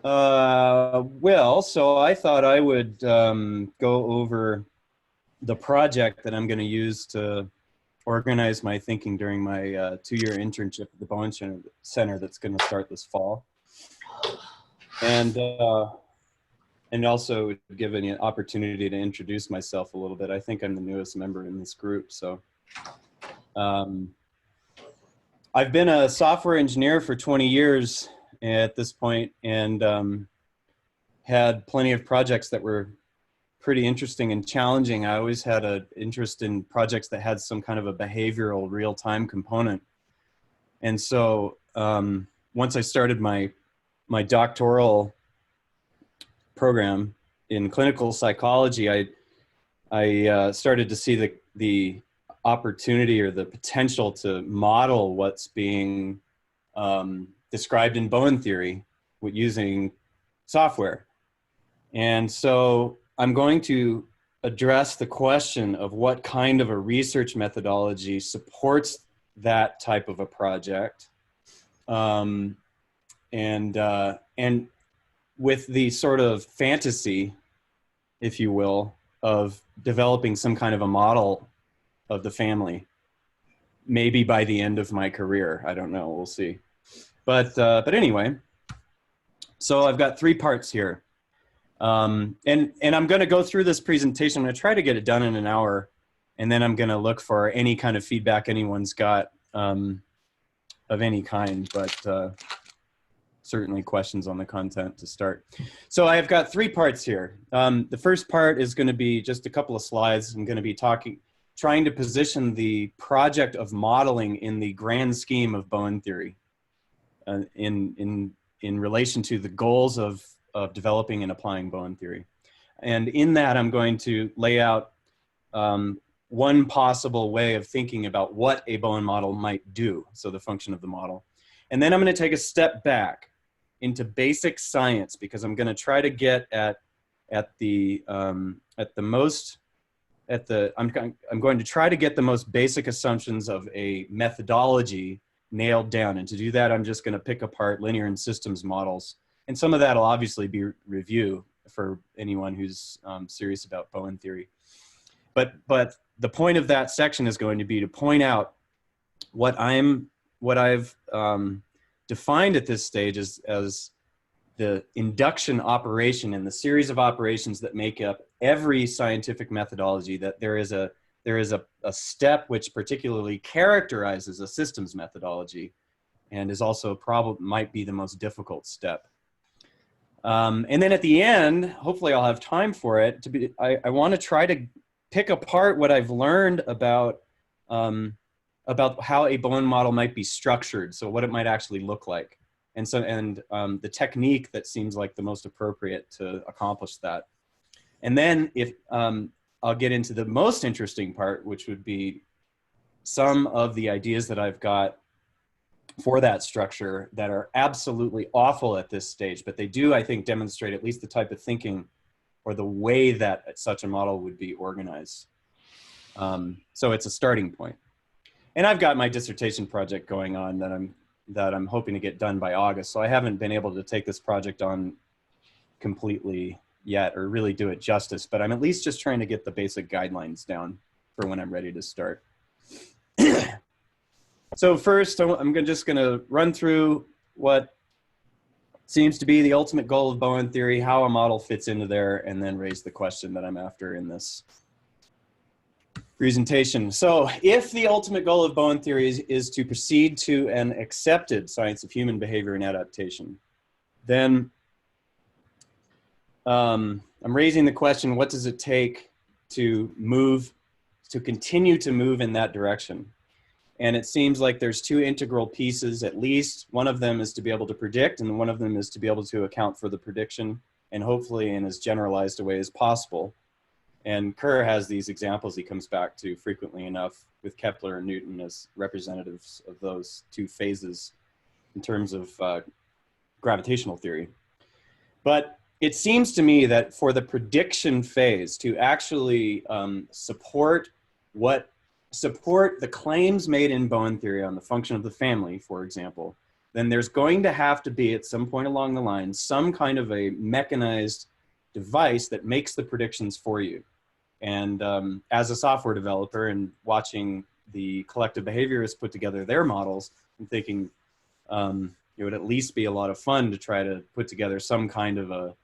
Well, so I thought I would go over the project that I'm going to use to organize my thinking during my two-year internship at the Bowen Center that's going to start this fall. And also give an opportunity to introduce myself a little bit. I think I'm the newest member in this group, so. I've been a software engineer for 20 years at this point, and had plenty of projects that were pretty interesting and challenging. I always had an interest in projects that had some kind of a behavioral real-time component. And so once I started my doctoral program in clinical psychology, I started to see the opportunity or the potential to model what's being described in Bowen theory with using software. And so I'm going to address the question of what kind of a research methodology supports that type of a project. And with the sort of fantasy, if you will, of developing some kind of a model of the family, maybe by the end of my career. I don't know, we'll see. But anyway, so I've got three parts here. And I'm gonna go through this presentation. I'm gonna try to get it done in an hour, and then I'm gonna look for any kind of feedback anyone's got of any kind, but certainly questions on the content to start. So I've got three parts here. The first part is gonna be just a couple of slides. I'm gonna be trying to position the project of modeling in the grand scheme of Bowen theory in relation to the goals of developing and applying Bowen theory. And in that, I'm going to lay out one possible way of thinking about what a Bowen model might do, so the function of the model. And then I'm going to take a step back into basic science, because I'm going to try to get I'm going to try to get the most basic assumptions of a methodology nailed down. And to do that, I'm just going to pick apart linear and systems models. And some of that will obviously be review for anyone who's serious about Bowen theory. But the point of that section is going to be to point out what I've defined at this stage as the induction operation and the series of operations that make up every scientific methodology, that there is a step which particularly characterizes a systems methodology and is also might be the most difficult step. And then at the end, hopefully I'll have time for it, I want to try to pick apart what I've learned about how a Bowen model might be structured, so what it might actually look like. And the technique that seems like the most appropriate to accomplish that. And then I'll get into the most interesting part, which would be some of the ideas that I've got for that structure that are absolutely awful at this stage, but they do, I think, demonstrate at least the type of thinking or the way that such a model would be organized. So it's a starting point. And I've got my dissertation project going on that I'm hoping to get done by August. So I haven't been able to take this project on completely yet or really do it justice, but I'm at least just trying to get the basic guidelines down for when I'm ready to start. So first, I'm just going to run through what seems to be the ultimate goal of Bowen theory, how a model fits into there, and then raise the question that I'm after in this presentation. So if the ultimate goal of Bowen theory is to proceed to an accepted science of human behavior and adaptation, then I'm raising the question, what does it take to continue to move in that direction? And it seems like there's two integral pieces, at least. One of them is to be able to predict, and one of them is to be able to account for the prediction, and hopefully in as generalized a way as possible. And Kerr has these examples he comes back to frequently enough with Kepler and Newton as representatives of those two phases in terms of gravitational theory. But it seems to me that for the prediction phase to actually support the claims made in Bowen theory on the function of the family, for example, then there's going to have to be at some point along the line some kind of a mechanized device that makes the predictions for you. And as a software developer and watching the collective behaviorists put together their models, I'm thinking it would at least be a lot of fun to try to put together some kind of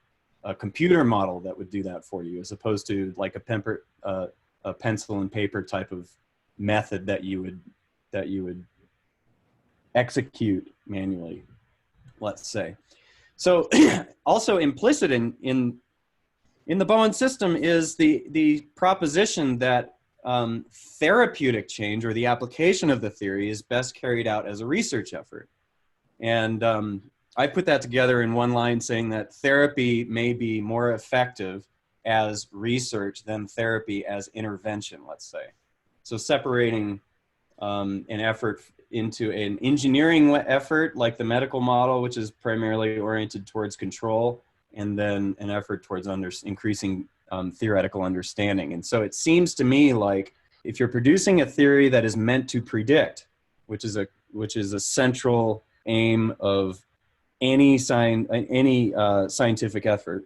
a computer model that would do that for you, as opposed to like a pencil and paper type of method that you would execute manually, let's say. So also implicit in the Bowen system is the proposition that therapeutic change, or the application of the theory, is best carried out as a research effort. And I put that together in one line, saying that therapy may be more effective as research than therapy as intervention, let's say. So separating an effort into an engineering effort, like the medical model, which is primarily oriented towards control, and then an effort towards increasing theoretical understanding. And so it seems to me like if you're producing a theory that is meant to predict, which is a central aim of any scientific effort,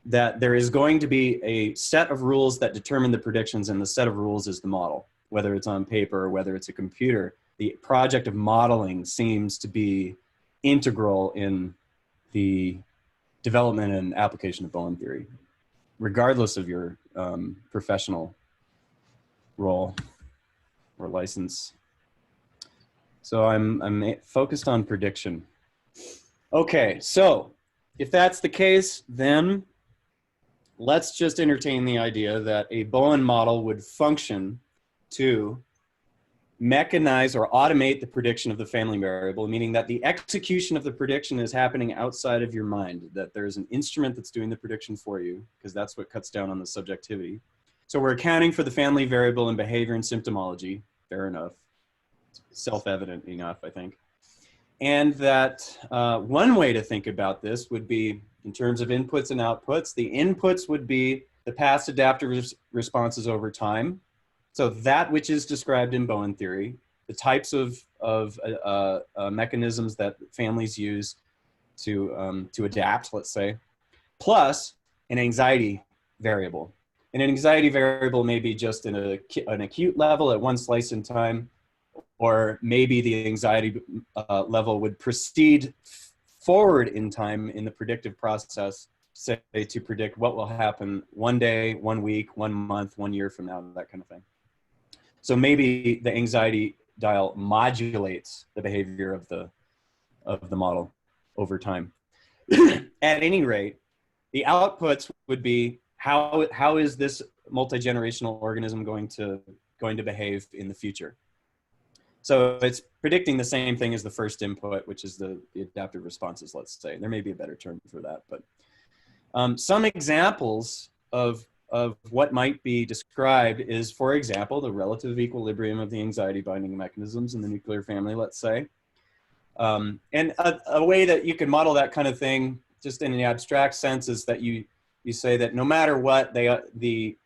that there is going to be a set of rules that determine the predictions, and the set of rules is the model, whether it's on paper or whether it's a computer. The project of modeling seems to be integral in the development and application of Bowen theory, regardless of your professional role or license. So I'm focused on prediction. Okay, so if that's the case, then let's just entertain the idea that a Bowen model would function to mechanize or automate the prediction of the family variable, meaning that the execution of the prediction is happening outside of your mind, that there's an instrument that's doing the prediction for you, because that's what cuts down on the subjectivity. So we're accounting for the family variable in behavior and symptomology. Fair enough. Self-evident enough, I think. And that one way to think about this would be in terms of inputs and outputs. The inputs would be the past adaptive responses over time. So that which is described in Bowen theory, the types of mechanisms that families use to adapt, let's say, plus an anxiety variable. And an anxiety variable may be just in an acute level at one slice in time, or maybe the anxiety level would proceed forward in time in the predictive process, say to predict what will happen one day, 1 week, 1 month, 1 year from now, that kind of thing. So maybe the anxiety dial modulates the behavior of the model over time. At any rate, the outputs would be how is this multi-generational organism going to behave in the future? So it's predicting the same thing as the first input, which is the adaptive responses, let's say. There may be a better term for that, but some examples of what might be described is, for example, the relative equilibrium of the anxiety binding mechanisms in the nuclear family, let's say. And a way that you can model that kind of thing, just in an abstract sense, is that you say that no matter what, the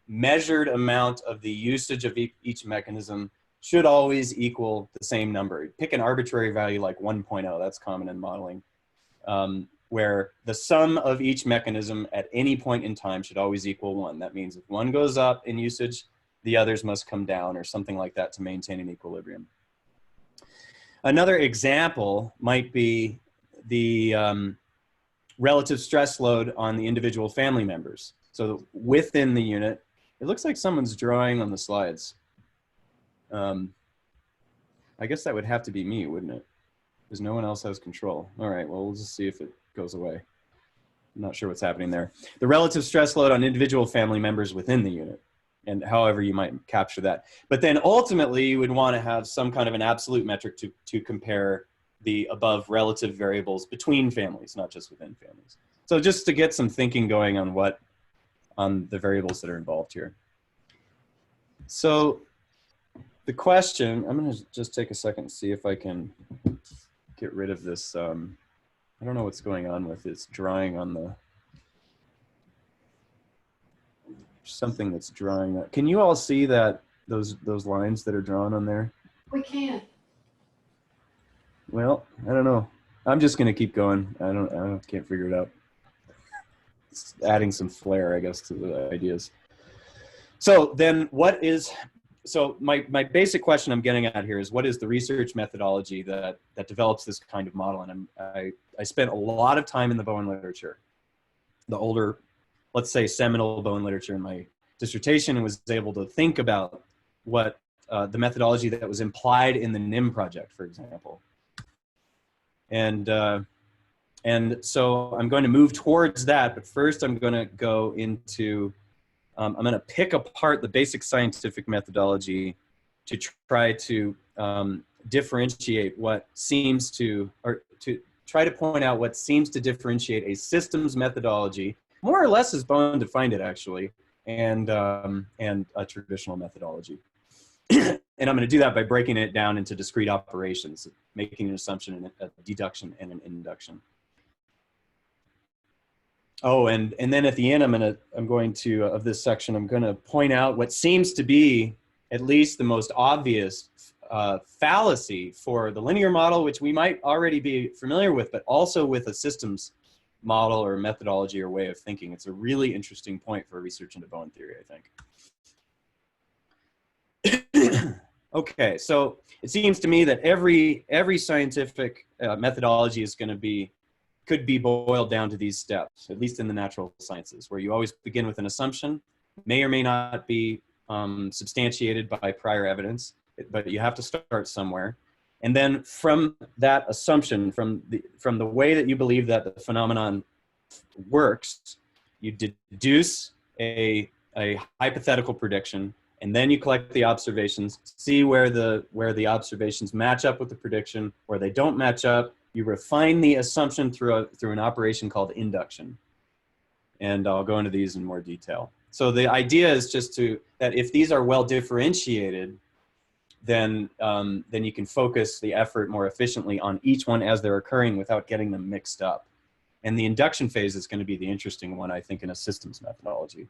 measured amount of the usage of each mechanism should always equal the same number. Pick an arbitrary value like 1.0, that's common in modeling, where the sum of each mechanism at any point in time should always equal 1. That means if one goes up in usage, the others must come down, or something like that, to maintain an equilibrium. Another example might be the relative stress load on the individual family members. So within the unit, it looks like someone's drawing on the slides. I guess that would have to be me, wouldn't it? Because no one else has control. All right, well, we'll just see if it goes away. I'm not sure what's happening there. The relative stress load on individual family members within the unit, and however you might capture that. But then ultimately, you would want to have some kind of an absolute metric to compare the above relative variables between families, not just within families. So just to get some thinking going on the variables that are involved here. So the question, I'm going to just take a second and see if I can get rid of this. I don't know what's going on with it's drawing on the, something that's drawing. Can you all see that, those lines that are drawn on there? We can. Well, I don't know. I'm just going to keep going. I can't figure it out. It's adding some flair, I guess, to the ideas. So then so my basic question I'm getting at here is, what is the research methodology that develops this kind of model? And I spent a lot of time in the Bowen literature, the older, let's say, seminal Bowen literature in my dissertation, and was able to think about what the methodology that was implied in the NIM project, for example. And so I'm going to move towards that, but first I'm going to go into, I'm going to pick apart the basic scientific methodology to try to differentiate what seems to, or to try to point out what seems to differentiate a systems methodology, more or less as Bowen defined it actually, and a traditional methodology. And I'm going to do that by breaking it down into discrete operations, making an assumption, a deduction, and an induction. Oh, and then at the end, I'm going to of this section, I'm going to point out what seems to be at least the most obvious fallacy for the linear model, which we might already be familiar with, but also with a systems model or methodology or way of thinking. It's a really interesting point for research into Bowen theory, I think. Okay, so it seems to me that every scientific methodology is going to could be boiled down to these steps, at least in the natural sciences, where you always begin with an assumption, may or may not be substantiated by prior evidence, but you have to start somewhere. And then from that assumption, from the way that you believe that the phenomenon works, you deduce a hypothetical prediction, and then you collect the observations, see where the observations match up with the prediction, where they don't match up. You refine the assumption through an operation called induction. And I'll go into these in more detail. So the idea is just that if these are well differentiated, then you can focus the effort more efficiently on each one as they're occurring without getting them mixed up. And the induction phase is going to be the interesting one, I think, in a systems methodology.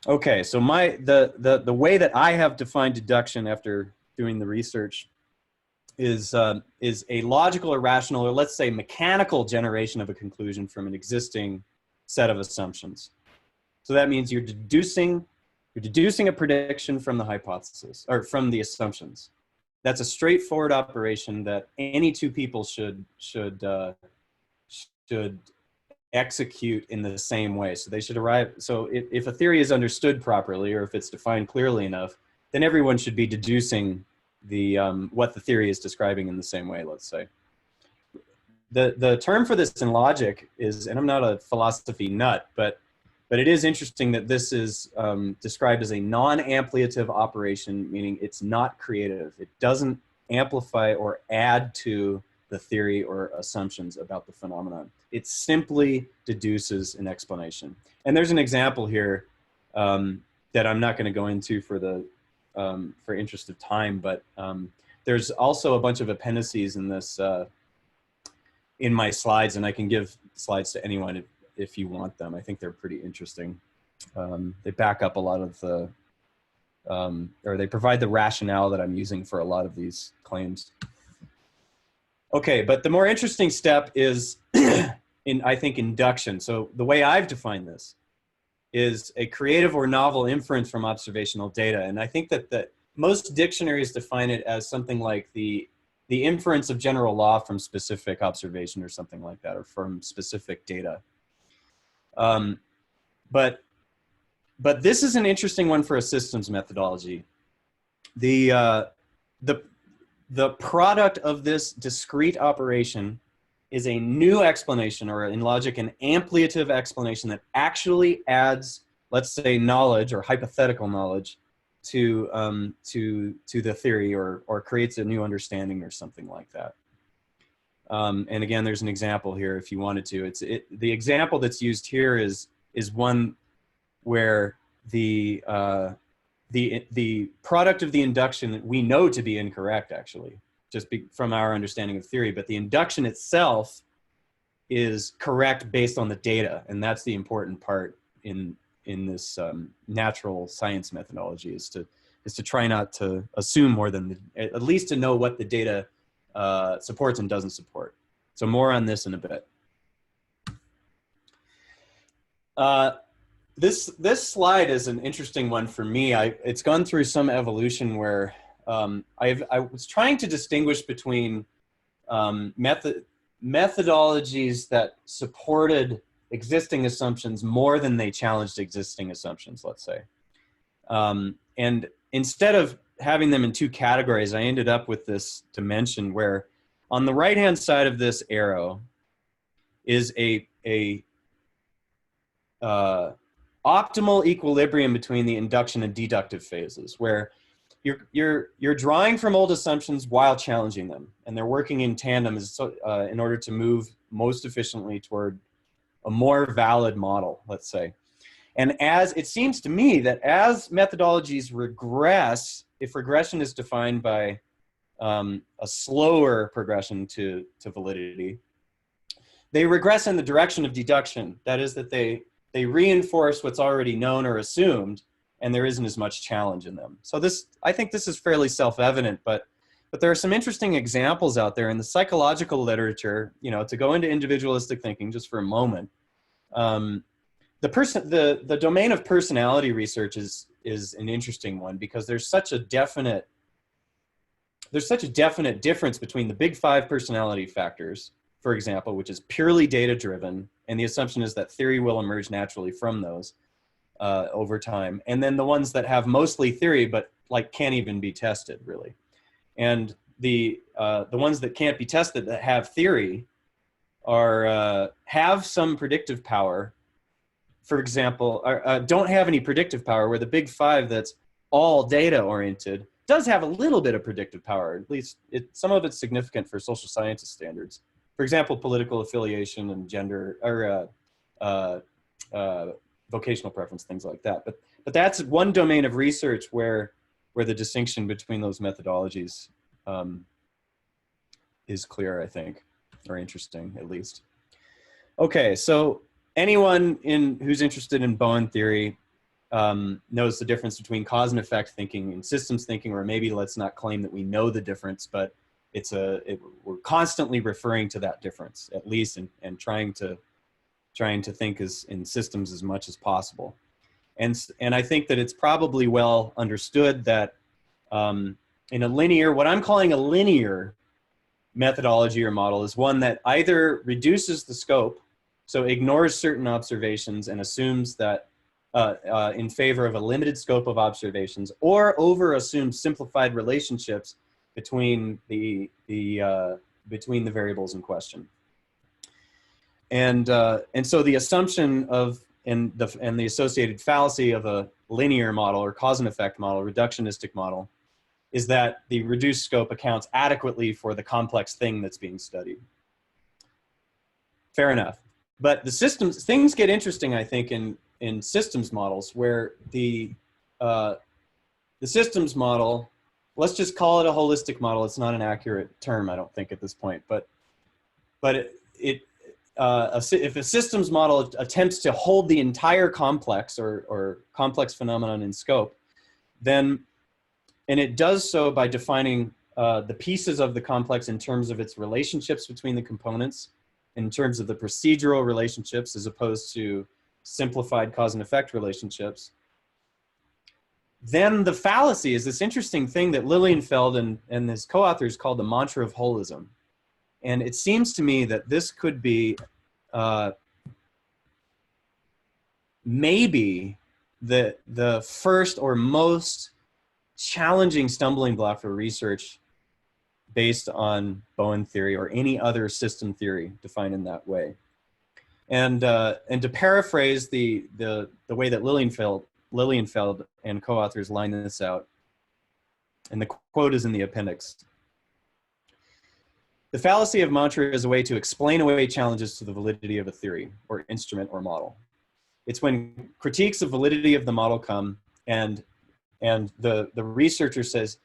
Okay, so the way that I have defined deduction after doing the research is a logical or rational, or let's say mechanical generation of a conclusion from an existing set of assumptions. So that means you're deducing a prediction from the hypothesis, or from the assumptions. That's a straightforward operation that any two people should execute in the same way. So they should arrive. So if a theory is understood properly, or if it's defined clearly enough, then everyone should be deducing what the theory is describing in the same way, let's say. The term for this in logic is, and I'm not a philosophy nut, but it is interesting that this is described as a non-ampliative operation, meaning it's not creative. It doesn't amplify or add to the theory or assumptions about the phenomenon. It simply deduces an explanation. And there's an example here that I'm not going to go into for interest of time, but there's also a bunch of appendices in this in my slides, and I can give slides to anyone if you want them. I think they're pretty interesting. They back up a lot of the, or they provide the rationale that I'm using for a lot of these claims. Okay, but the more interesting step is, I think, induction. So the way I've defined this is a creative or novel inference from observational data. And I think that most dictionaries define it as something like the inference of general law from specific observation or something like that, or from specific data. But this is an interesting one for a systems methodology. The product of this discrete operation is a new explanation, or in logic, an ampliative explanation that actually adds, let's say, knowledge or hypothetical knowledge to the theory, or creates a new understanding or something like that. And again, there's an example here if you wanted to. The example that's used here is one where the product of the induction we know to be incorrect, actually, just from our understanding of theory, but the induction itself is correct based on the data, and that's the important part in this natural science methodology, is to is to try not to assume more than at least to know what the data supports and doesn't support. So more on this in a bit. This slide is an interesting one for me. It's gone through some evolution where I was trying to distinguish between methodologies that supported existing assumptions more than they challenged existing assumptions, let's say. And instead of having them in two categories, I ended up with this dimension where on the right-hand side of this arrow is a optimal equilibrium between the induction and deductive phases, where you're drawing from old assumptions while challenging them, and they're working in tandem in order to move most efficiently toward a more valid model, let's say. And as it seems to me that as methodologies regress, if regression is defined by a slower progression to validity, they regress in the direction of deduction. That is, that they reinforce what's already known or assumed, and there isn't as much challenge in them. So I think this is fairly self-evident, but there are some interesting examples out there in the psychological literature, you know, to go into individualistic thinking just for a moment. The domain of personality research is an interesting one because there's such a definite difference between the big five personality factors, for example, which is purely data driven, and the assumption is that theory will emerge naturally from those over time, and then the ones that have mostly theory but like can't even be tested really, and the ones that can't be tested that have theory are have some predictive power, for example, don't have any predictive power, where the big five that's all data oriented does have a little bit of predictive power. At least some of it's significant for social scientist standards. For example, political affiliation and gender or vocational preference, things like that. But that's one domain of research where the distinction between those methodologies is clear, I think, or interesting at least. Okay, so anyone who's interested in Bowen theory knows the difference between cause and effect thinking and systems thinking, or maybe let's not claim that we know the difference, but we're constantly referring to that difference, at least, and trying to think in systems as much as possible. And I think that it's probably well understood that in a linear, what I'm calling a linear methodology or model is one that either reduces the scope, so ignores certain observations and assumes that in favor of a limited scope of observations, or over assumes simplified relationships between the variables in question. And so the assumption of and the associated fallacy of a linear model or cause and effect model, reductionistic model, is that the reduced scope accounts adequately for the complex thing that's being studied. Fair enough. But things get interesting, I think, in systems models, where the systems model, let's just call it a holistic model. It's not an accurate term, I don't think, at this point. But if a systems model attempts to hold the entire complex or complex phenomenon in scope, and it does so by defining the pieces of the complex in terms of its relationships between the components, in terms of the procedural relationships as opposed to simplified cause and effect relationships, then the fallacy is this interesting thing that Lilienfeld and his co-authors called the mantra of holism. And it seems to me that this could be maybe the first or most challenging stumbling block for research based on Bowen theory or any other system theory defined in that way. And to paraphrase the way that Lilienfeld and co-authors line this out, and the quote is in the appendix: "The fallacy of mantra is a way to explain away challenges to the validity of a theory or instrument or model. It's when critiques of validity of the model come and the researcher says,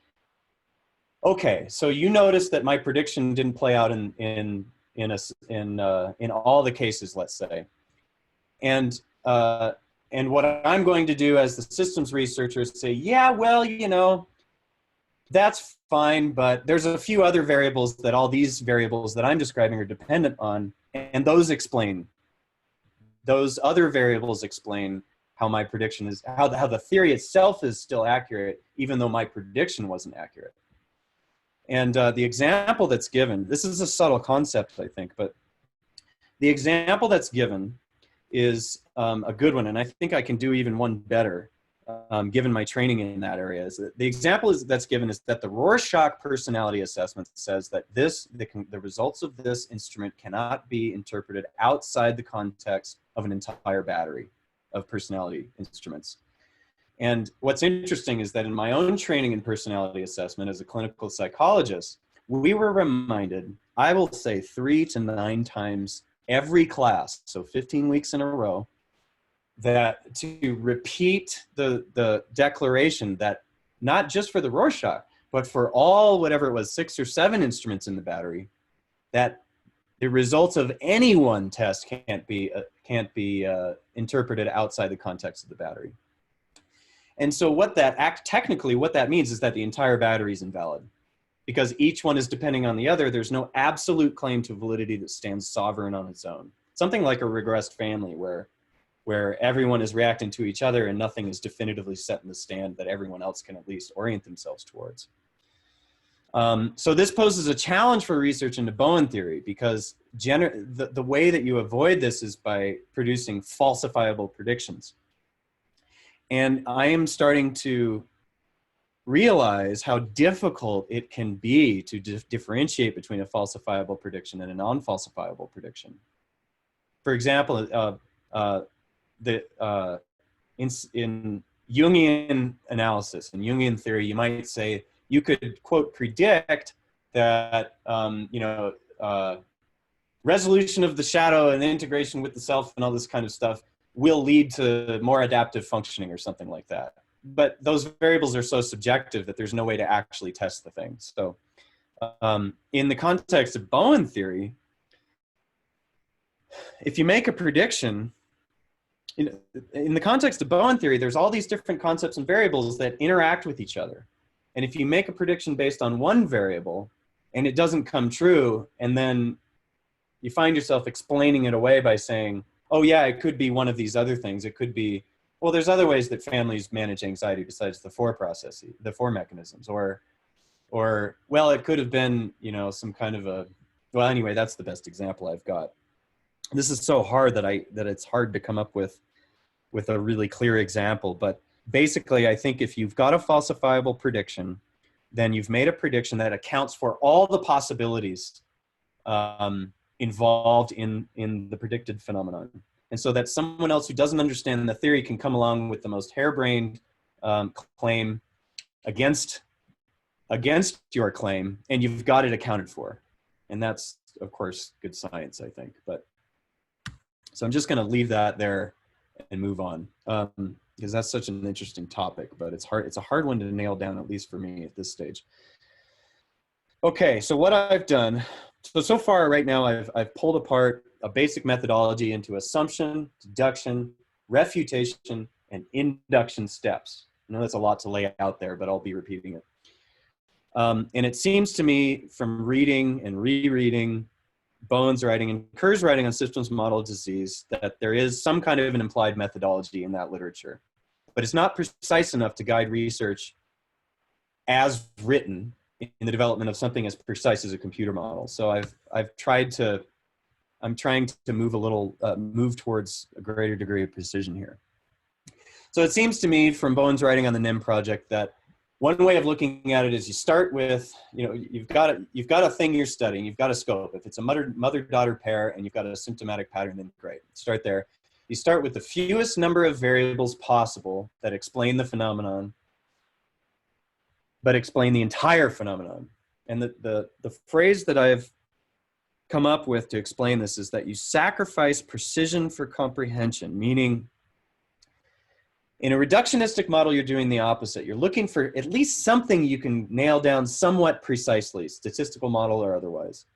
okay, so you noticed that my prediction didn't play out in all the cases, let's say, and And what I'm going to do as the systems researcher is say, yeah, well, you know, that's fine, but there's a few other variables that all these variables that I'm describing are dependent on, and those other variables explain how my prediction is, how the theory itself is still accurate, even though my prediction wasn't accurate. And the example that's given, this is a subtle concept, I think, but the example that's given is a good one, and I think I can do even one better, given my training in that area. Is that the example that's given is that the Rorschach personality assessment says that the results of this instrument cannot be interpreted outside the context of an entire battery of personality instruments. And what's interesting is that in my own training in personality assessment as a clinical psychologist, we were reminded, I will say 3 to 9 times every class, so 15 weeks in a row, that to repeat the declaration that not just for the Rorschach, but for all, whatever it was, 6 or 7 instruments in the battery, that the results of any one test can't be interpreted outside the context of the battery. And so technically what that means is that the entire battery is invalid, because each one is depending on the other. There's no absolute claim to validity that stands sovereign on its own. Something like a regressed family where everyone is reacting to each other and nothing is definitively set in the stand that everyone else can at least orient themselves towards. So this poses a challenge for research into Bowen theory, because the way that you avoid this is by producing falsifiable predictions. And I am starting to realize how difficult it can be to differentiate between a falsifiable prediction and a non-falsifiable prediction. For example, in Jungian analysis, in Jungian theory, you might say you could, quote, predict that resolution of the shadow and integration with the self and all this kind of stuff will lead to more adaptive functioning or something like that. But those variables are so subjective that there's no way to actually test the thing. So in the context of Bowen theory, if you make a prediction, in the context of Bowen theory, there's all these different concepts and variables that interact with each other. And if you make a prediction based on one variable and it doesn't come true, and then you find yourself explaining it away by saying, oh yeah, it could be one of these other things. It could be, well, there's other ways that families manage anxiety besides the 4 mechanisms, or, well, it could have been, some kind of a, well, anyway, that's the best example I've got. This is so hard that it's hard to come up with a really clear example. But basically, I think if you've got a falsifiable prediction, then you've made a prediction that accounts for all the possibilities involved in the predicted phenomenon. And so that someone else who doesn't understand the theory can come along with the most harebrained claim against your claim, and you've got it accounted for. And that's, of course, good science, I think. But so I'm just going to leave that there and move on, because that's such an interesting topic, but it's hard. It's a hard one to nail down, at least for me at this stage. Okay, so what I've done, so far right now, I've pulled apart a basic methodology into assumption, deduction, refutation, and induction steps. I know that's a lot to lay out there, but I'll be repeating it. And it seems to me from reading and rereading Bowen's writing and Kerr's writing on systems model of disease that there is some kind of an implied methodology in that literature, but it's not precise enough to guide research as written in the development of something as precise as a computer model. So I'm trying to move towards a greater degree of precision here. So it seems to me from Bowen's writing on the NIM project that one way of looking at it is you start with, you've got a thing you're studying, you've got a scope. If it's a mother-daughter pair and you've got a symptomatic pattern, then great, start there. You start with the fewest number of variables possible that explain the phenomenon, but explain the entire phenomenon. And the phrase that I've come up with to explain this is that you sacrifice precision for comprehension, meaning in a reductionistic model, you're doing the opposite. You're looking for at least something you can nail down somewhat precisely, statistical model or otherwise.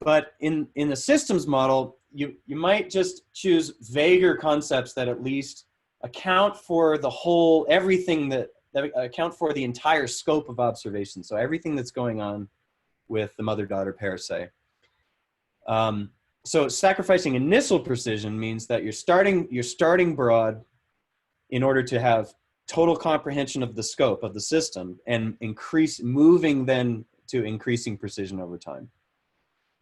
But in the systems model, you might just choose vaguer concepts that at least account for the whole, everything that account for the entire scope of observation. So everything that's going on with the mother-daughter pair, say. So sacrificing initial precision means that you're starting broad in order to have total comprehension of the scope of the system, and moving then to increasing precision over time.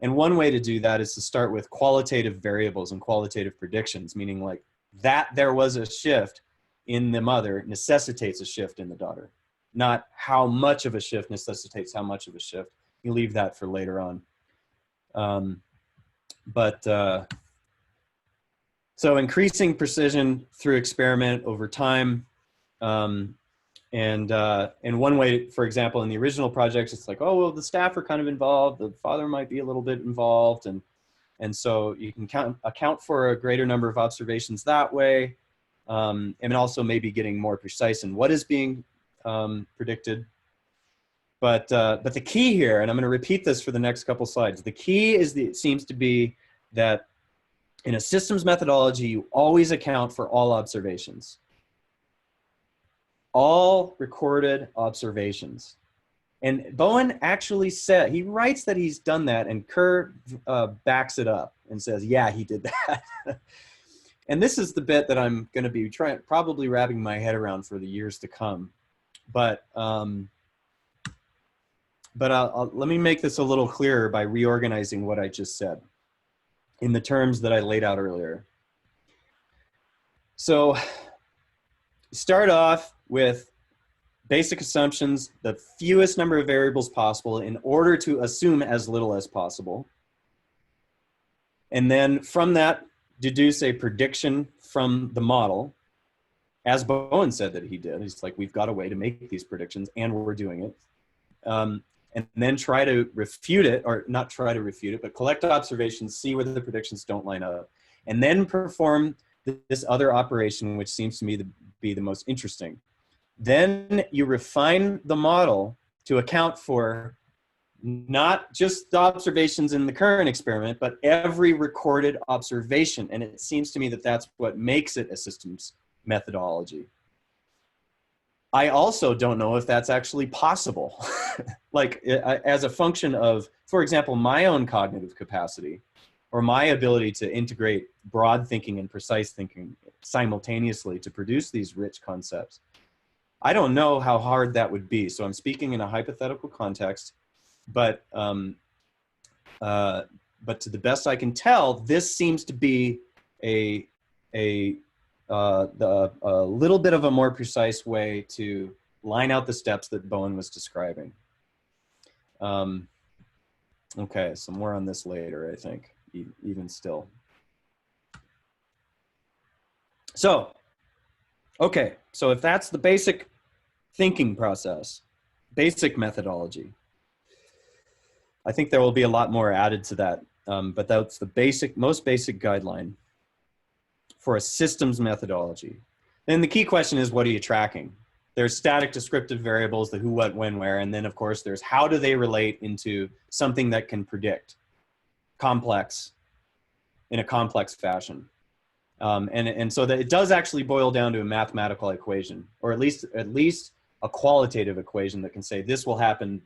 And one way to do that is to start with qualitative variables and qualitative predictions, meaning like that there was a shift in the mother necessitates a shift in the daughter, not how much of a shift necessitates how much of a shift. You leave that for later on. So increasing precision through experiment over time. And one way, for example, in the original projects, it's like, oh, well, the staff are kind of involved. The father might be a little bit involved. And so you can account for a greater number of observations that way. And also maybe getting more precise in what is being predicted. But the key here, and I'm going to repeat this for the next couple slides, the key is it seems to be that in a systems methodology, you always account for all observations. All recorded observations. And Bowen actually said, he writes that he's done that, and Kerr backs it up and says, yeah, he did that. And this is the bit that I'm going to be probably wrapping my head around for the years to come. But let me make this a little clearer by reorganizing what I just said in the terms that I laid out earlier. So start off with basic assumptions, the fewest number of variables possible in order to assume as little as possible. And then from that, deduce a prediction from the model, as Bowen said that he did. He's like, we've got a way to make these predictions, and we're doing it. And then try to refute it, or not try to refute it, but collect observations, see whether the predictions don't line up, and then perform this other operation, which seems to me to be the most interesting. Then you refine the model to account for not just the observations in the current experiment, but every recorded observation. And it seems to me that that's what makes it a systems methodology. I also don't know if that's actually possible. Like as a function of, for example, my own cognitive capacity, or my ability to integrate broad thinking and precise thinking simultaneously to produce these rich concepts. I don't know how hard that would be. So I'm speaking in a hypothetical context, but to the best I can tell, this seems to be a little bit of a more precise way to line out the steps that Bowen was describing. Okay, so more on this later, I think, even still. So, okay, so if that's the basic thinking process, basic methodology, I think there will be a lot more added to that, but that's the most basic guideline for a systems methodology. Then the key question is, what are you tracking? There's static descriptive variables, the who, what, when, where, and then of course there's how do they relate into something that can predict in a complex fashion. And so that it does actually boil down to a mathematical equation, or at least a qualitative equation that can say this will happen,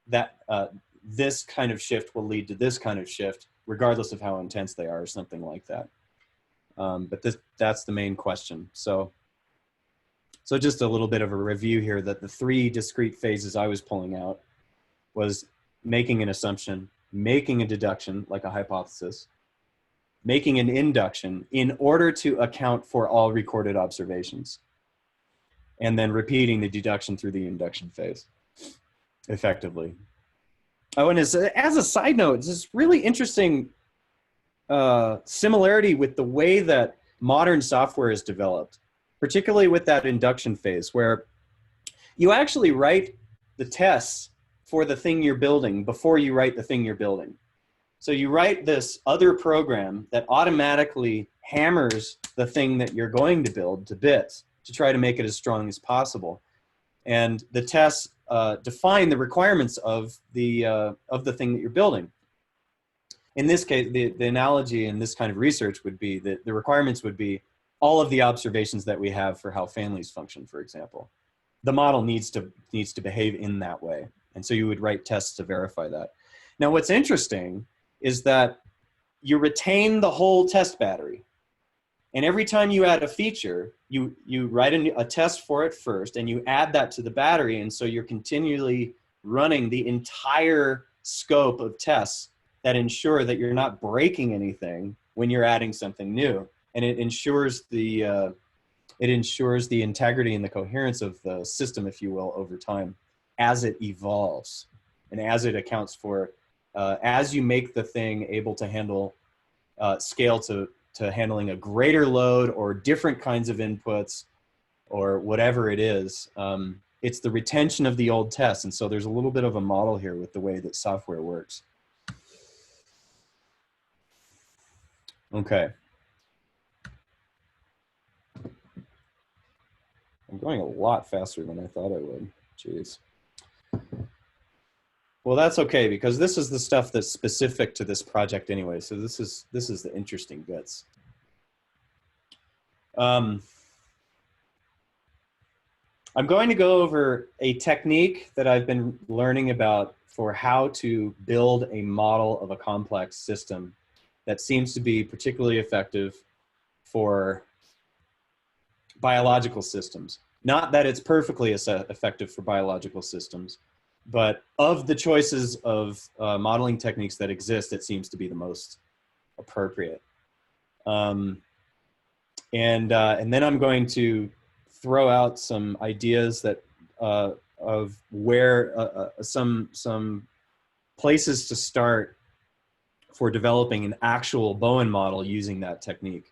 that this kind of shift will lead to this kind of shift, regardless of how intense they are, or something like that. But that's the main question. So just a little bit of a review here, that the three discrete phases I was pulling out was making an assumption, making a deduction, like a hypothesis, making an induction in order to account for all recorded observations, and then repeating the deduction through the induction phase effectively. Oh, and as a side note, it's this really interesting similarity with the way that modern software is developed, particularly with that induction phase, where you actually write the tests for the thing you're building before you write the thing you're building. So you write this other program that automatically hammers the thing that you're going to build to bits to try to make it as strong as possible. And the tests define the requirements of the thing that you're building. In this case, the analogy in this kind of research would be that the requirements would be all of the observations that we have for how families function, for example. The model needs to behave in that way. And so you would write tests to verify that. Now, what's interesting is that you retain the whole test battery. And every time you add a feature, you write a test for it first, and you add that to the battery. And so you're continually running the entire scope of tests that ensure that you're not breaking anything when you're adding something new. And it ensures the integrity and the coherence of the system, if you will, over time as it evolves and as it accounts for, as you make the thing able to handle, scale to handling a greater load or different kinds of inputs or whatever it is. It's the retention of the old tests. And so there's a little bit of a model here with the way that software works. Okay. I'm going a lot faster than I thought I would. Jeez. Well, that's okay, because this is the stuff that's specific to this project anyway. So this is the interesting bits. I'm going to go over a technique that I've been learning about for how to build a model of a complex system that seems to be particularly effective for biological systems. Not that it's perfectly effective for biological systems, but of the choices of modeling techniques that exist, it seems to be the most appropriate. And then I'm going to throw out some ideas that of where some places to start for developing an actual Bowen model using that technique.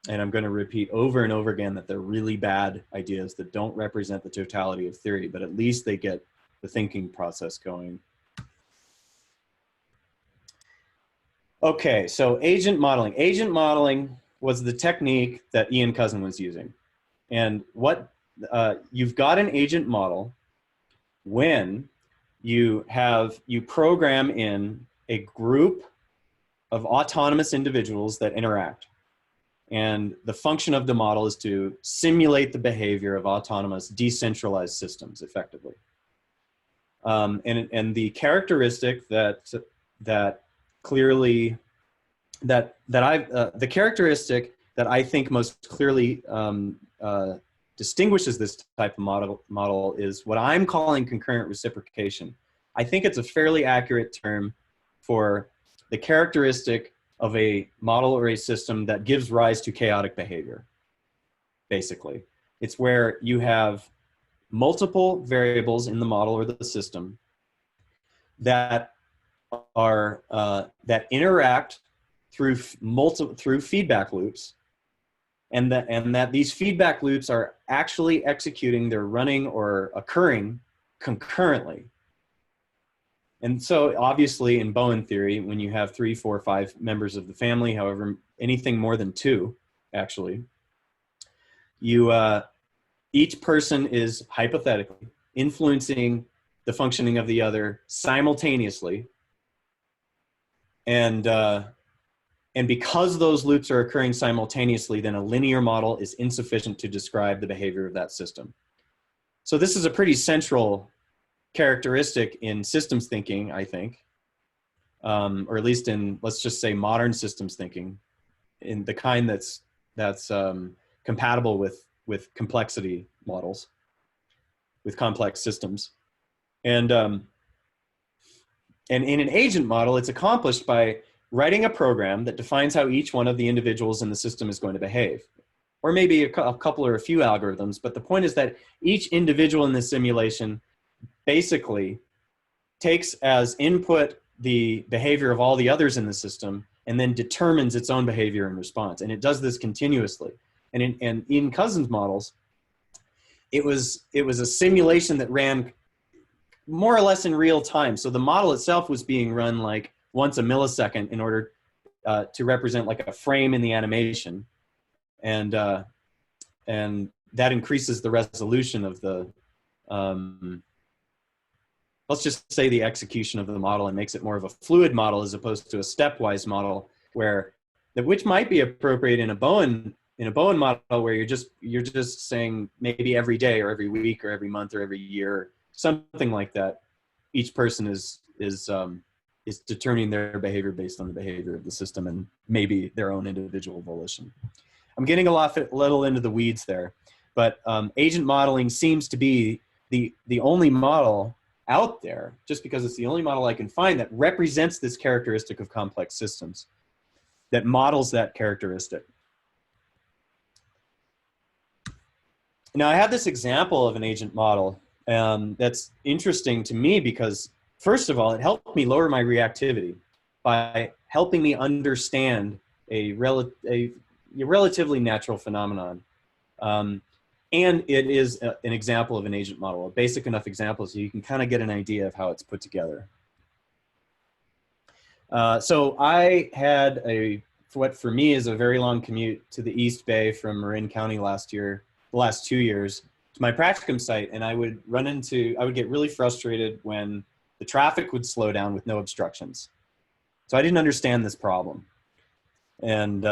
And I'm going to repeat over and over again that they're really bad ideas that don't represent the totality of theory, but at least they get the thinking process going. Okay, so agent modeling. Agent modeling was the technique that Ian Cousin was using. And what you've got an agent model when you program in a group of autonomous individuals that interact. And the function of the model is to simulate the behavior of autonomous decentralized systems effectively. And the characteristic the characteristic that I think most clearly distinguishes this type of model is what I'm calling concurrent reciprocation. I think it's a fairly accurate term for the characteristic of a model or a system that gives rise to chaotic behavior, basically. It's where you have multiple variables in the model or the system that are that interact through feedback loops, and that these feedback loops are actually executing, they're running or occurring concurrently. And so obviously in Bowen theory, when you have 3, 4, 5 members of the family, however, anything more than 2, actually, each person is hypothetically influencing the functioning of the other simultaneously. And because those loops are occurring simultaneously, then a linear model is insufficient to describe the behavior of that system. So this is a pretty central characteristic in systems thinking, I think, or at least in, let's just say, modern systems thinking, in the kind that's compatible with complexity models, with complex systems. And in an agent model, it's accomplished by writing a program that defines how each one of the individuals in the system is going to behave. Or maybe a couple or a few algorithms, but the point is that each individual in the simulation basically takes as input the behavior of all the others in the system and then determines its own behavior in response. And it does this continuously. And in Cousin's models, it was a simulation that ran more or less in real time. So the model itself was being run like once a millisecond in order to represent like a frame in the animation. And that increases the resolution of the, let's just say, the execution of the model, and makes it more of a fluid model as opposed to a stepwise model where that which might be appropriate in a Bowen model where you're just saying maybe every day or every week or every month or every year, something like that. Each person is determining their behavior based on the behavior of the system and maybe their own individual volition. I'm getting a little into the weeds there, but agent modeling seems to be the only model out there, just because it's the only model I can find that represents this characteristic of complex systems, that models that characteristic. Now I have this example of an agent model that's interesting to me because, first of all, it helped me lower my reactivity by helping me understand a relatively natural phenomenon. And it is an example of an agent model, a basic enough example so you can kind of get an idea of how it's put together. So I had what for me is a very long commute to the East Bay from Marin County the last 2 years, to my practicum site, and I would get really frustrated when the traffic would slow down with no obstructions. So I didn't understand this problem. And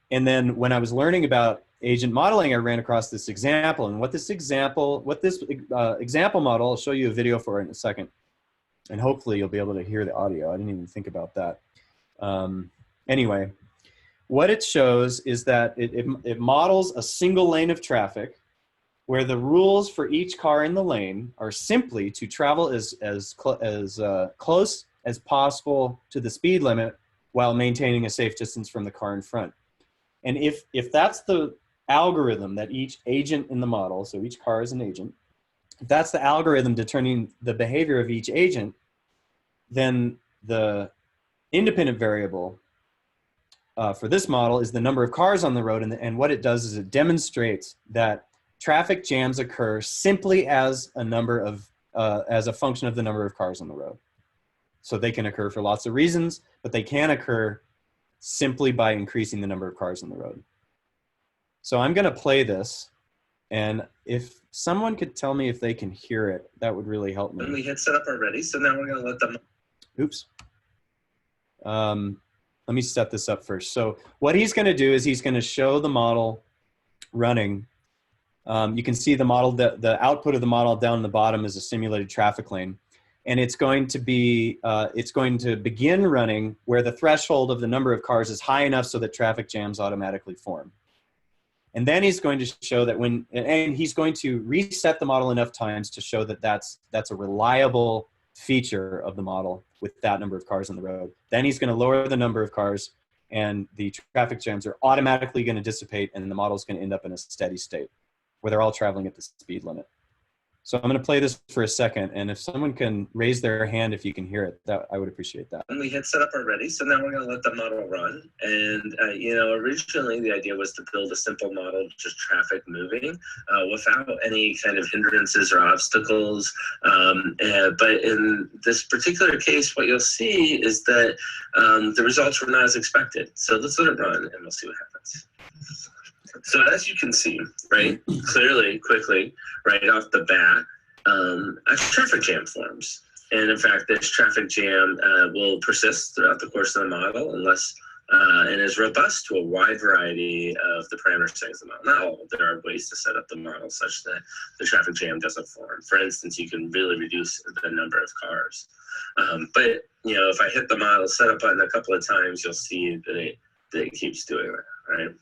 then when I was learning about agent modeling, I ran across this example, and what this example model, I'll show you a video for it in a second, and hopefully you'll be able to hear the audio. I didn't even think about that. Anyway, what it shows is that it models a single lane of traffic where the rules for each car in the lane are simply to travel as close as possible to the speed limit while maintaining a safe distance from the car in front. And if that's the algorithm that each agent in the model, so each car is an agent, if that's the algorithm determining the behavior of each agent, then the independent variable for this model is the number of cars on the road. And what it does is it demonstrates that traffic jams occur simply as a function of the number of cars on the road. So they can occur for lots of reasons, but they can occur simply by increasing the number of cars on the road. So I'm going to play this, and if someone could tell me if they can hear it, that would really help me. And we had set up already, so now we're going to let them. Oops. Let me set this up first. So what he's going to do is he's going to show the model running. You can see the model, the output of the model down the bottom is a simulated traffic lane. And it's going to begin running where the threshold of the number of cars is high enough so that traffic jams automatically form. And then he's going to show that and he's going to reset the model enough times to show that that's a reliable feature of the model with that number of cars on the road. Then he's going to lower the number of cars, and the traffic jams are automatically going to dissipate, and the model is going to end up in a steady state where they're all traveling at the speed limit. So I'm going to play this for a second, and if someone can raise their hand if you can hear it, I would appreciate that. And we had set up already, so now we're going to let the model run. And, originally the idea was to build a simple model, just traffic moving, without any kind of hindrances or obstacles. But in this particular case, what you'll see is that the results were not as expected. So let's let it run, and we'll see what happens. So as you can see, right, quickly, right off the bat, a traffic jam forms. And in fact, this traffic jam will persist throughout the course of the model unless, and is robust to a wide variety of the parameter settings of the model. Not all, there are ways to set up the model such that the traffic jam doesn't form. For instance, you can really reduce the number of cars. But, if I hit the model setup button a couple of times, you'll see that it keeps doing that, right?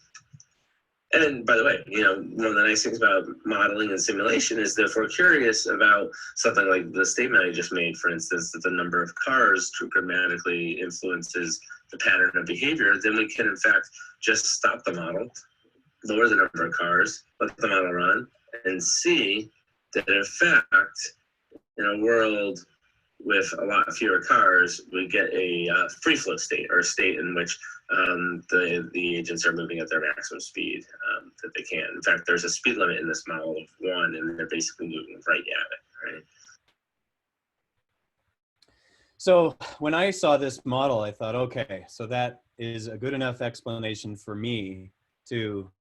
And by the way, one of the nice things about modeling and simulation is that if we're curious about something like the statement I just made, for instance, that the number of cars dramatically influences the pattern of behavior, then we can in fact just stop the model, lower the number of cars, let the model run, and see that in fact, in a world with a lot fewer cars, we get a free flow state, or a state in which the agents are moving at their maximum speed that they can. In fact, there's a speed limit in this model of 1, and they're basically moving right at it, right? So when I saw this model, I thought, okay, so that is a good enough explanation for me to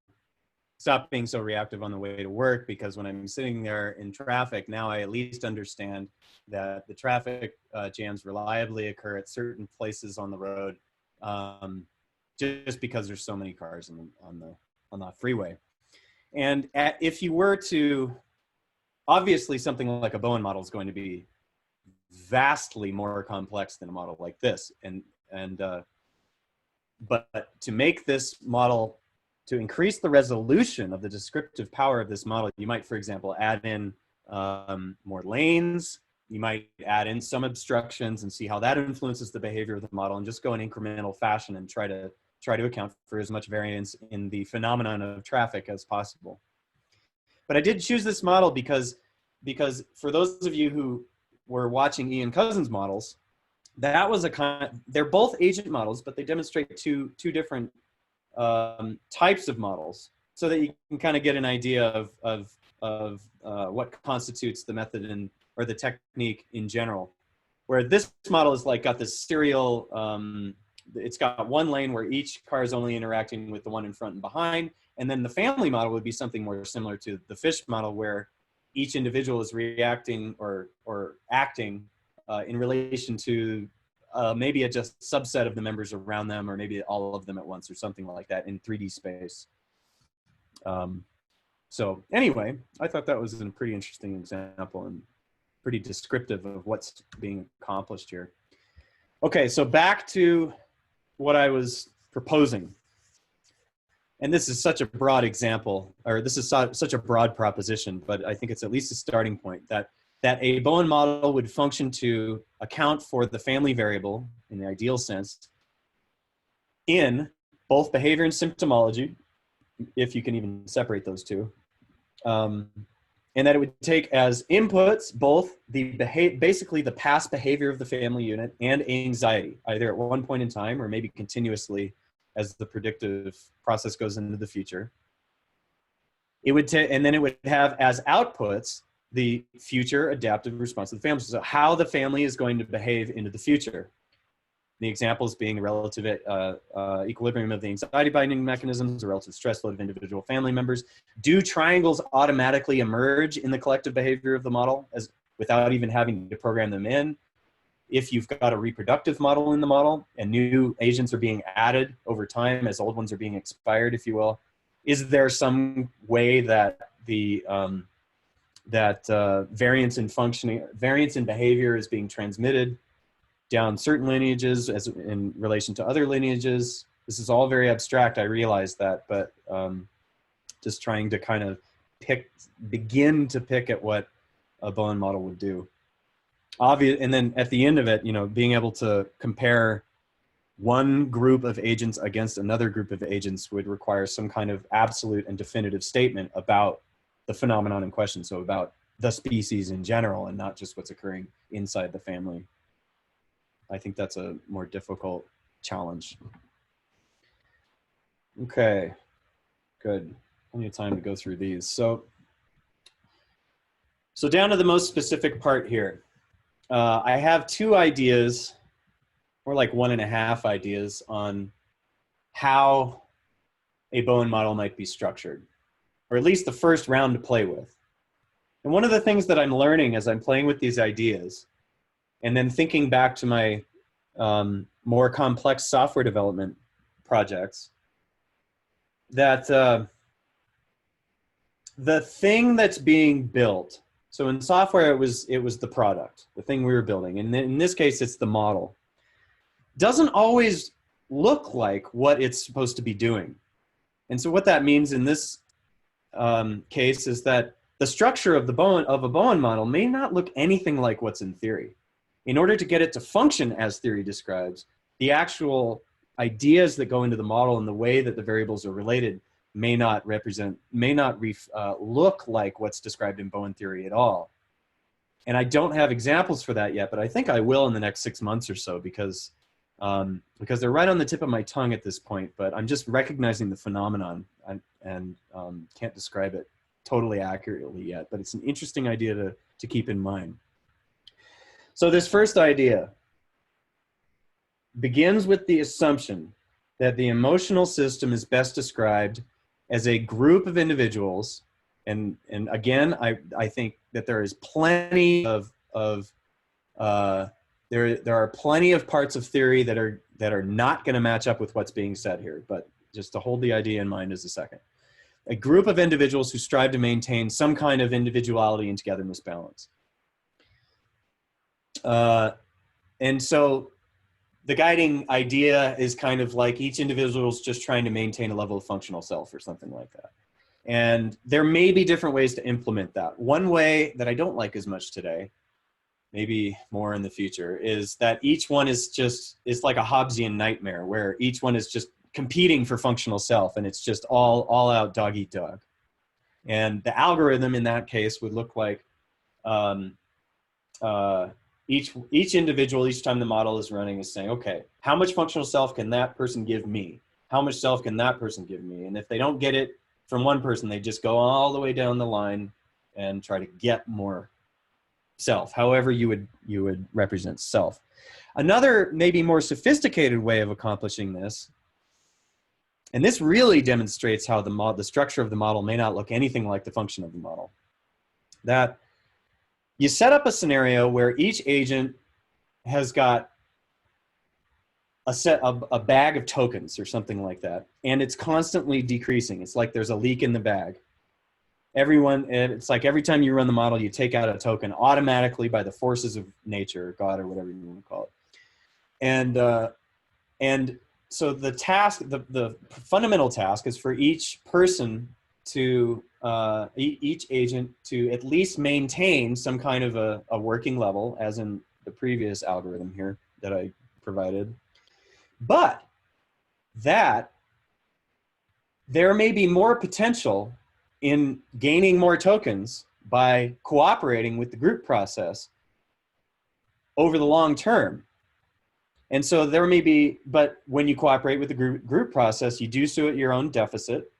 stop being so reactive on the way to work, because when I'm sitting there in traffic, now I at least understand that the traffic jams reliably occur at certain places on the road, just because there's so many cars on the freeway. And if you were to, obviously something like a Bowen model is going to be vastly more complex than a model like this. But to make this model, to increase the resolution of the descriptive power of this model, you might, for example, add in more lanes. You might add in some obstructions and see how that influences the behavior of the model, and just go in incremental fashion and try to account for as much variance in the phenomenon of traffic as possible. But I did choose this model because for those of you who were watching Ian Cousins' models, that was they're both agent models, but they demonstrate two different types of models, so that you can kind of get an idea of what constitutes the method or the technique in general. Where this model is like got this serial, it's got one lane where each car is only interacting with the one in front and behind. And then the family model would be something more similar to the fish model, where each individual is reacting or acting in relation to maybe a just subset of the members around them, or maybe all of them at once, or something like that in 3D space. So anyway, I thought that was a pretty interesting example and pretty descriptive of what's being accomplished here. Okay, so back to what I was proposing. And this is such a broad example, or this is such a broad proposition, but I think it's at least a starting point, that a Bowen model would function to account for the family variable in the ideal sense in both behavior and symptomology, if you can even separate those two. And that it would take as inputs both basically the past behavior of the family unit and anxiety, either at one point in time or maybe continuously as the predictive process goes into the future. It would and then it would have as outputs the future adaptive response of the family. So how the family is going to behave into the future. The examples being the relative equilibrium of the anxiety binding mechanisms, the relative stress load of individual family members. Do triangles automatically emerge in the collective behavior of the model without even having to program them in? If you've got a reproductive model in the model and new agents are being added over time as old ones are being expired, if you will, is there some way that the variance in behavior is being transmitted down certain lineages as in relation to other lineages? This is all very abstract, I realize that, but just trying to kind of begin to pick at what a Bowen model would do. And then at the end of it, being able to compare one group of agents against another group of agents would require some kind of absolute and definitive statement about the phenomenon in question. So about the species in general and not just what's occurring inside the family. I think that's a more difficult challenge. Okay, good. Plenty of time to go through these. So down to the most specific part here. I have two ideas, or like 1.5 ideas, on how a Bowen model might be structured, or at least the first round to play with. And one of the things that I'm learning as I'm playing with these ideas, and then thinking back to my more complex software development projects, that the thing that's being built, so in software it was the product, the thing we were building, and in this case it's the model, doesn't always look like what it's supposed to be doing. And so what that means in this case is that the structure of a Bowen model may not look anything like what's in theory. In order to get it to function as theory describes, the actual ideas that go into the model and the way that the variables are related may not look like what's described in Bowen theory at all. And I don't have examples for that yet, but I think I will in the next 6 months or so, because they're right on the tip of my tongue at this point, but I'm just recognizing the phenomenon and can't describe it totally accurately yet, but it's an interesting idea to keep in mind. So this first idea begins with the assumption that the emotional system is best described as a group of individuals. And again, I think that there is plenty of there are plenty of parts of theory that are not going to match up with what's being said here, but just to hold the idea in mind as a second. A group of individuals who strive to maintain some kind of individuality and togetherness balance. And so the guiding idea is kind of like each individual is just trying to maintain a level of functional self or something like that. And there may be different ways to implement that. One way that I don't like as much today, maybe more in the future, is that each one is like a Hobbesian nightmare where each one is just competing for functional self, and it's just all out dog eat dog. And the algorithm in that case would look like each individual, each time the model is running, is saying, okay, how much functional self can that person give me? How much self can that person give me? And if they don't get it from one person, they just go all the way down the line and try to get more self, however you would represent self. Another maybe more sophisticated way of accomplishing this, and this really demonstrates how the structure of the model may not look anything like the function of the model, that you set up a scenario where each agent has got a bag of tokens or something like that, and it's constantly decreasing. It's like there's a leak in the bag. It's like every time you run the model, you take out a token automatically by the forces of nature, or God, or whatever you want to call it. And so the task, the fundamental task is for each person to, each agent to at least maintain some kind of a working level, as in the previous algorithm here that I provided. But that there may be more potential in gaining more tokens by cooperating with the group process over the long term. And so there may be, but when you cooperate with the group process, you do so at your own deficit.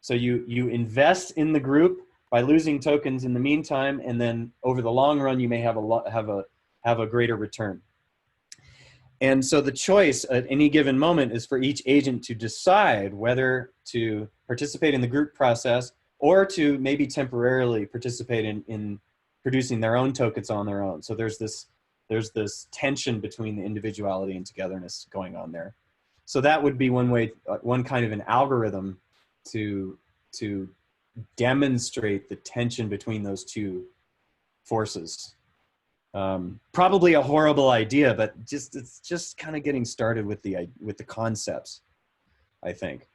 So you invest in the group by losing tokens in the meantime, and then over the long run, you may have a greater return. And so the choice at any given moment is for each agent to decide whether to participate in the group process or to maybe temporarily participate in producing their own tokens on their own. So there's this tension between the individuality and togetherness going on there. So that would be one way, one kind of an algorithm to demonstrate the tension between those two forces. Probably a horrible idea, but it's just kind of getting started with the concepts, I think.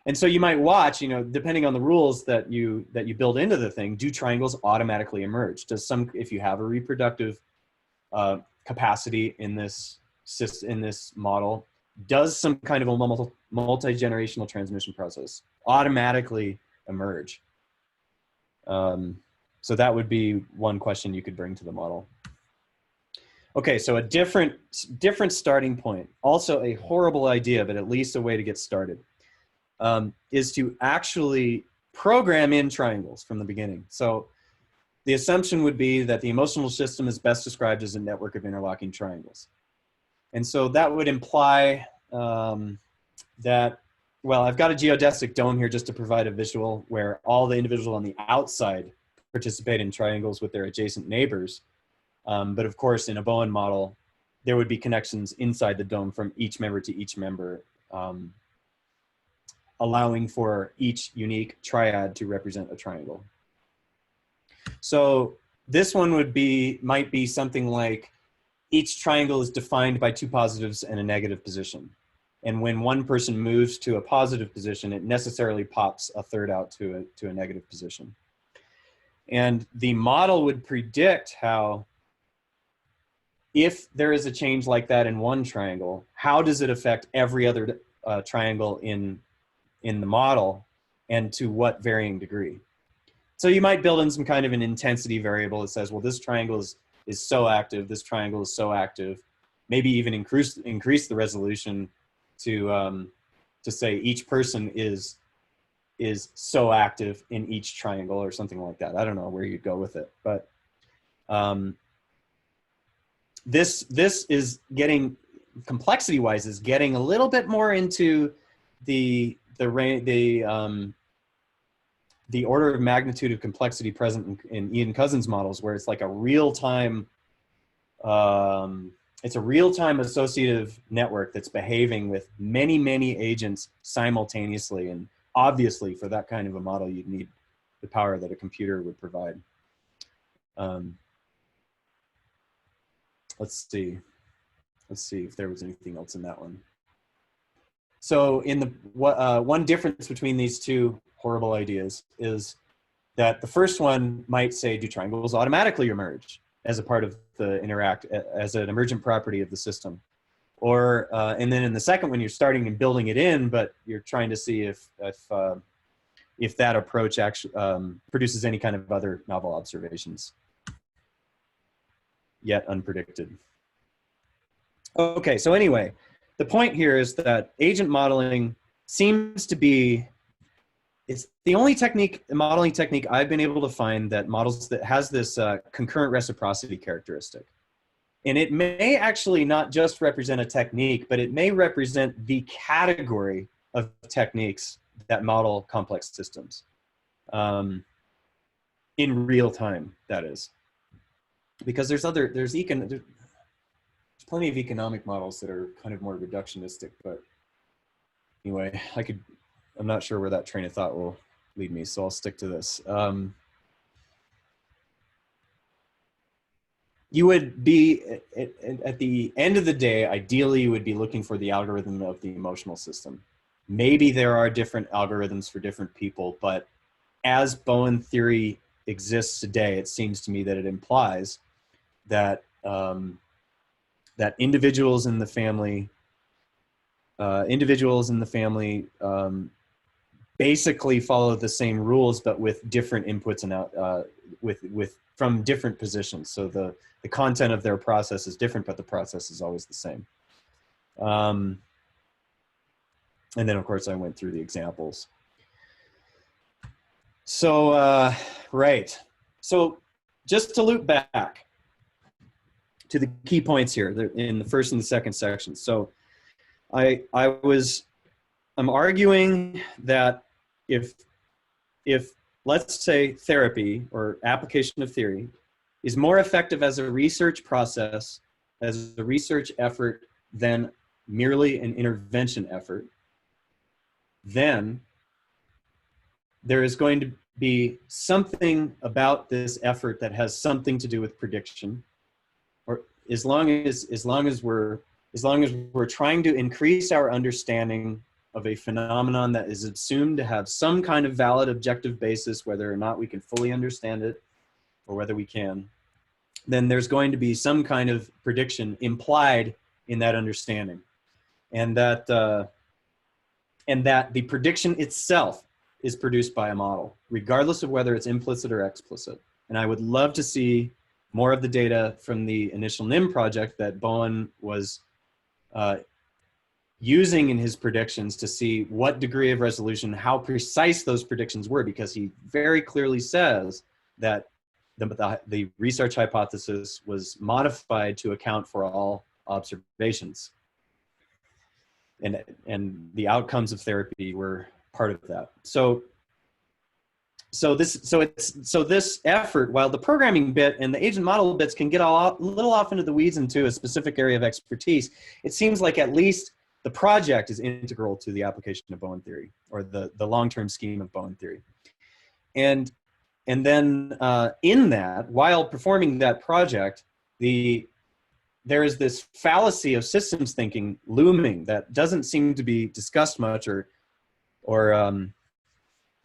And so you might watch, depending on the rules that you build into the thing, do triangles automatically emerge? If you have a reproductive capacity in this model, does some kind of a multi-generational transmission process automatically emerge? So that would be one question you could bring to the model. Okay, so a different starting point, also a horrible idea, but at least a way to get started, is to actually program in triangles from the beginning. So the assumption would be that the emotional system is best described as a network of interlocking triangles. And so that would imply that, well, I've got a geodesic dome here just to provide a visual where all the individuals on the outside participate in triangles with their adjacent neighbors. But of course, in a Bowen model, there would be connections inside the dome from each member to each member, allowing for each unique triad to represent a triangle. So this one might be something like each triangle is defined by two positives and a negative position. And when one person moves to a positive position, it necessarily pops a third out to a negative position. And the model would predict how, if there is a change like that in one triangle, how does it affect every other triangle in the model, and to what varying degree? So you might build in some kind of an intensity variable that says, well, this triangle is so active, this triangle is so active, maybe even increase the resolution to say each person is so active in each triangle or something like that. I don't know where you'd go with it, but this is getting, complexity-wise, is getting a little bit more into the order of magnitude of complexity present in Ian Cousins' models, where it's like a real-time it's a real-time associative network that's behaving with many, many agents simultaneously. And obviously, for that kind of a model, you'd need the power that a computer would provide. Let's see if there was anything else in that one. So in the one difference between these two horrible ideas is that the first one might say, do triangles automatically emerge as a part of the as an emergent property of the system? Or, and then in the second one, you're starting and building it in, but you're trying to see if that approach actually produces any kind of other novel observations yet unpredicted. Okay, so anyway, the point here is that agent modeling seems to be, it's the only modeling technique I've been able to find that has this concurrent reciprocity characteristic. And it may actually not just represent a technique, but it may represent the category of techniques that model complex systems in real time, that is. Because there's plenty of economic models that are kind of more reductionistic, but anyway, I'm not sure where that train of thought will lead me, so I'll stick to this. You would be, at the end of the day, ideally you would be looking for the algorithm of the emotional system. Maybe there are different algorithms for different people, but as Bowen theory exists today, it seems to me that it implies that that individuals in the family basically follow the same rules, but with different inputs and from different positions. So the content of their process is different, but the process is always the same. And then, of course, I went through the examples. So, right. So just to loop back to the key points here in the first and the second section. So I'm arguing that if let's say therapy or application of theory is more effective as a research process, as a research effort than merely an intervention effort, then there is going to be something about this effort that has something to do with prediction. Or as long as we're trying to increase our understanding of a phenomenon that is assumed to have some kind of valid objective basis, whether or not we can fully understand it or whether we can, then there's going to be some kind of prediction implied in that understanding. And that the prediction itself is produced by a model, regardless of whether it's implicit or explicit. And I would love to see more of the data from the initial NIM project that Bowen was using in his predictions to see what degree of resolution, how precise those predictions were, because he very clearly says that the research hypothesis was modified to account for all observations. And the outcomes of therapy were part of that. So this effort, while the programming bit and the agent model bits can get a little off into the weeds into a specific area of expertise, it seems like at least the project is integral to the application of Bowen theory, or the long-term scheme of Bowen theory. And then in that, while performing that project, there is this fallacy of systems thinking looming that doesn't seem to be discussed much or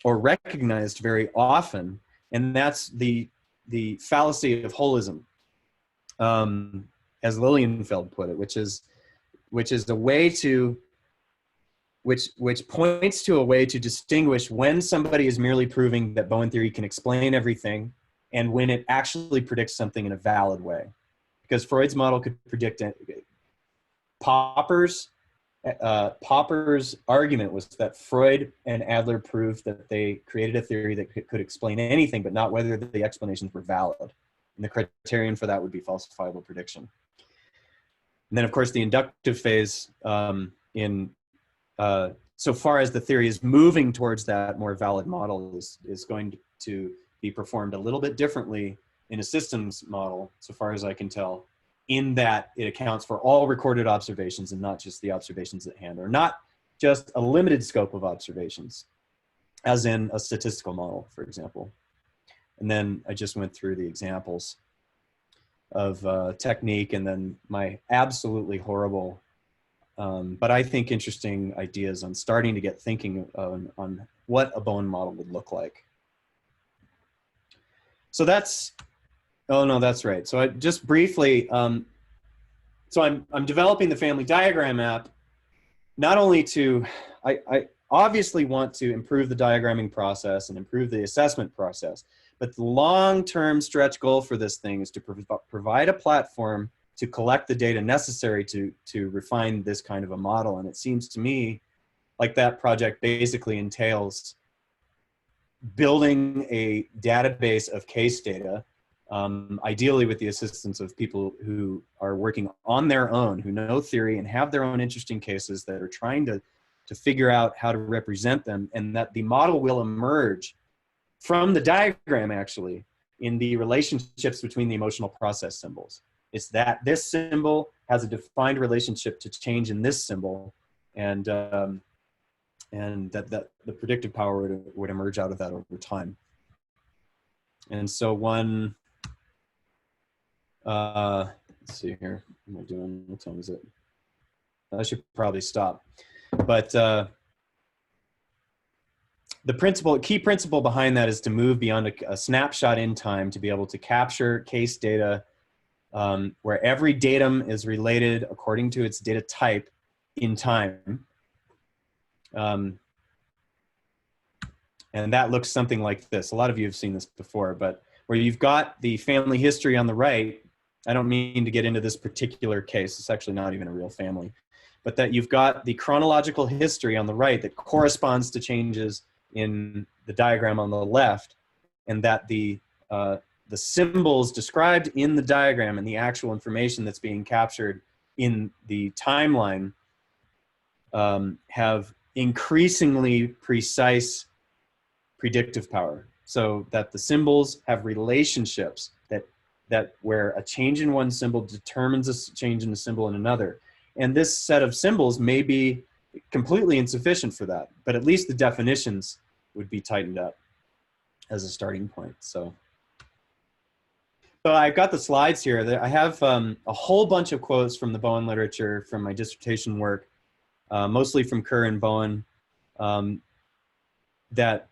recognized very often, and that's the fallacy of holism, as Lilienfeld put it, which is a way to which points to a way to distinguish when somebody is merely proving that Bowen theory can explain everything and when it actually predicts something in a valid way. Because Freud's model could predict it. Popper's argument was that Freud and Adler proved that they created a theory that could explain anything, but not whether the explanations were valid. And the criterion for that would be falsifiable prediction. And then, of course, the inductive phase, so far as the theory is moving towards that more valid model, is going to be performed a little bit differently in a systems model, so far as I can tell, in that it accounts for all recorded observations and not just the observations at hand, or not just a limited scope of observations, as in a statistical model, for example. And then I just went through the examples of technique, and then my absolutely horrible, but I think interesting ideas on starting to get thinking on what a Bowen model would look like. So that's, oh no, that's right. So I just briefly, so I'm developing the family diagram app, not only to, I obviously want to improve the diagramming process and improve the assessment process, but the long-term stretch goal for this thing is to provide a platform to collect the data necessary to refine this kind of a model. And it seems to me like that project basically entails building a database of case data, ideally with the assistance of people who are working on their own, who know theory and have their own interesting cases that are trying to figure out how to represent them, and that the model will emerge from the diagram actually in the relationships between the emotional process symbols. It's that this symbol has a defined relationship to change in this symbol, and that the predictive power would emerge out of that over time. And so one, let's see here, what am I doing? What time is it? I should probably stop. But the key principle behind that is to move beyond a snapshot in time to be able to capture case data where every datum is related according to its data type in time. And that looks something like this. A lot of you have seen this before, but where you've got the family history on the right, I don't mean to get into this particular case, it's actually not even a real family, but that you've got the chronological history on the right that corresponds to changes in the diagram on the left, and that the symbols described in the diagram and the actual information that's being captured in the timeline have increasingly precise predictive power, so that the symbols have relationships that where a change in one symbol determines a change in a symbol in another. And this set of symbols may be completely insufficient for that, but at least the definitions would be tightened up as a starting point. So I've got the slides here. I have a whole bunch of quotes from the Bowen literature from my dissertation work, mostly from Kerr and Bowen, that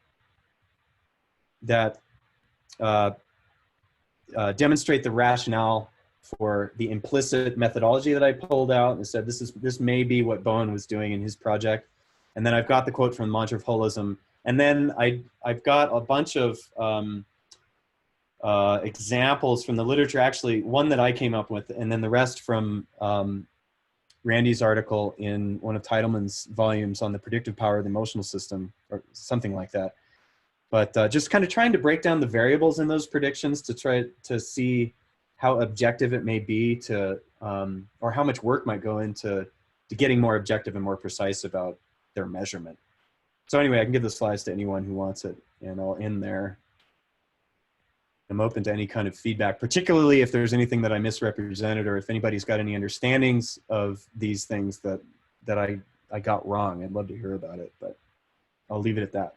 demonstrate the rationale for the implicit methodology that I pulled out and said this may be what Bowen was doing in his project. And then I've got the quote from the Mantra of Holism. And then I've got a bunch of examples from the literature, actually one that I came up with, and then the rest from Randy's article in one of Teitelman's volumes on the predictive power of the emotional system, or something like that. But just kind of trying to break down the variables in those predictions to try to see how objective it may be to, or how much work might go into getting more objective and more precise about their measurement. So anyway, I can give the slides to anyone who wants it, and I'll end there. I'm open to any kind of feedback, particularly if there's anything that I misrepresented, or if anybody's got any understandings of these things that I got wrong. I'd love to hear about it, but I'll leave it at that.